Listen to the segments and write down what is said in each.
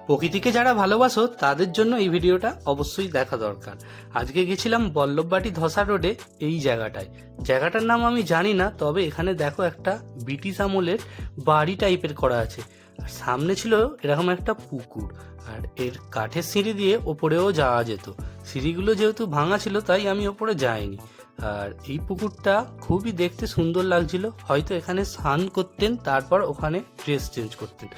প্রকৃতিকে যারা ভালোবাসো তাদের জন্য এই ভিডিওটা অবশ্যই দেখা দরকার। আজকে গেছিলাম বল্লভবাটি ধসা রোডে এই জায়গাটার নাম আমি জানি না, তবে এখানে দেখো একটা ব্রিটিশ আমলের বাড়ি টাইপের করা আছে, আর সামনে ছিল এরকম একটা পুকুর, আর এর কাঠের সিঁড়ি দিয়ে ওপরেও যাওয়া যেত। সিঁড়িগুলো যেহেতু ভাঙা ছিল তাই আমি ওপরে যাইনি। আর এই পুকুরটা খুবই দেখতে সুন্দর লাগছিল, হয়তো এখানে স্নান করতেন তারপর ওখানে ড্রেস চেঞ্জ করতেন।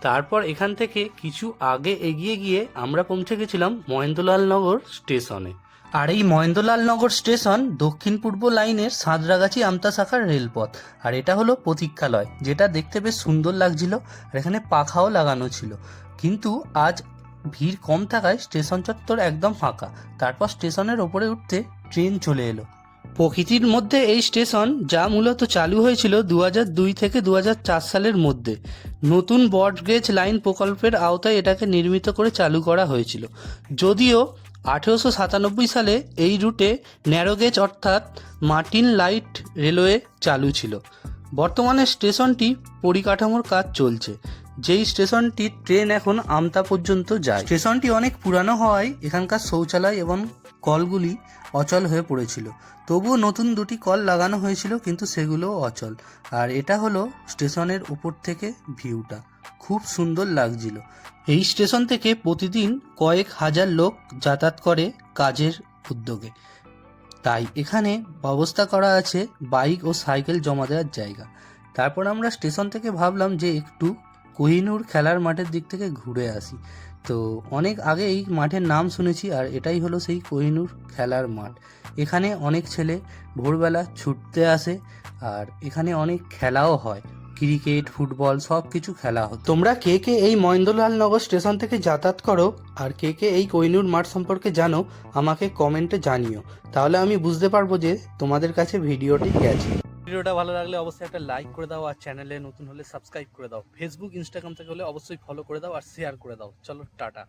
তারপর এখান থেকে কিছু আগে এগিয়ে গিয়ে আমরা পৌঁছে গেছিলাম মহেন্দ্রলাল নগর স্টেশনে। আর এই মহেন্দ্রলাল নগর স্টেশন দক্ষিণ পূর্ব লাইনের সাঁতরাগাছি আমতা শাখার রেলপথ। আর এটা হলো প্রতীক্ষালয়, যেটা দেখতে বেশ সুন্দর লাগছিল, আর এখানে পাখাও লাগানো ছিল। কিন্তু আজ ভিড় কম থাকায় স্টেশন চত্বর একদম ফাঁকা। তারপর স্টেশনের ওপরে উঠতে ট্রেন চলে এলো। প্রকৃতির মধ্যে এই স্টেশন, যা মূলত চালু হয়েছিল 2002 থেকে 2004 সালের মধ্যে। নতুন ব্রডগেজ লাইন প্রকল্পের আওতায় এটাকে নির্মিত করে চালু করা হয়েছিল। যদিও 1897 সালে এই রুটে ন্যারোগেজ অর্থাৎ মার্টিন লাইট রেলওয়ে চালু ছিল। বর্তমানে স্টেশনটি পরিকাঠামোর কাজ চলছে, যেই স্টেশনটি ট্রেন এখন আমতা পর্যন্ত যায়। স্টেশনটি অনেক পুরানো হওয়ায় এখানকার শৌচালয় এবং কলগুলি অচল হয়ে পড়েছিল। তবুও নতুন দুটি কল লাগানো হয়েছিল, কিন্তু সেগুলোও অচল। আর এটা হলো স্টেশনের উপর থেকে ভিউটা, খুব সুন্দর লাগছিল। এই স্টেশন থেকে প্রতিদিন কয়েক হাজার লোক যাতায়াত করে কাজের উদ্যোগে, তাই এখানে ব্যবস্থা করা আছে বাইক ও সাইকেল জমা দেওয়ার জায়গা। তারপর আমরা স্টেশন থেকে ভাবলাম যে একটু কোহিনূর খেলার মাঠের দিক থেকে ঘুরে আসি। তো অনেক আগে এই মাঠের নাম শুনেছি, আর এটাই হলো সেই কোহিনূর খেলার মাঠ। এখানে অনেক ছেলে ভোরবেলা ছুটতে আসে, আর এখানে অনেক খেলাও হয়, ক্রিকেট, ফুটবল সব কিছু খেলা হয়। তোমরা কে কে এই মহেন্দ্রলাল নগর স্টেশন থেকে যাতায়াত করো, আর কে কে এই কোহিনূর মাঠ সম্পর্কে জানো, আমাকে কমেন্টে জানিও। তাহলে আমি বুঝতে পারবো যে তোমাদের কাছে ভিডিওটি গেছে। ভিডিওটা ভালো লাগলে অবশ্যই একটা লাইক করে দাও, আর চ্যানেলে নতুন হলে সাবস্ক্রাইব করে দাও। ফেসবুক ইনস্টাগ্রাম থেকে হলে অবশ্যই ফলো করে দাও আর শেয়ার করে দাও। চলো টাটা।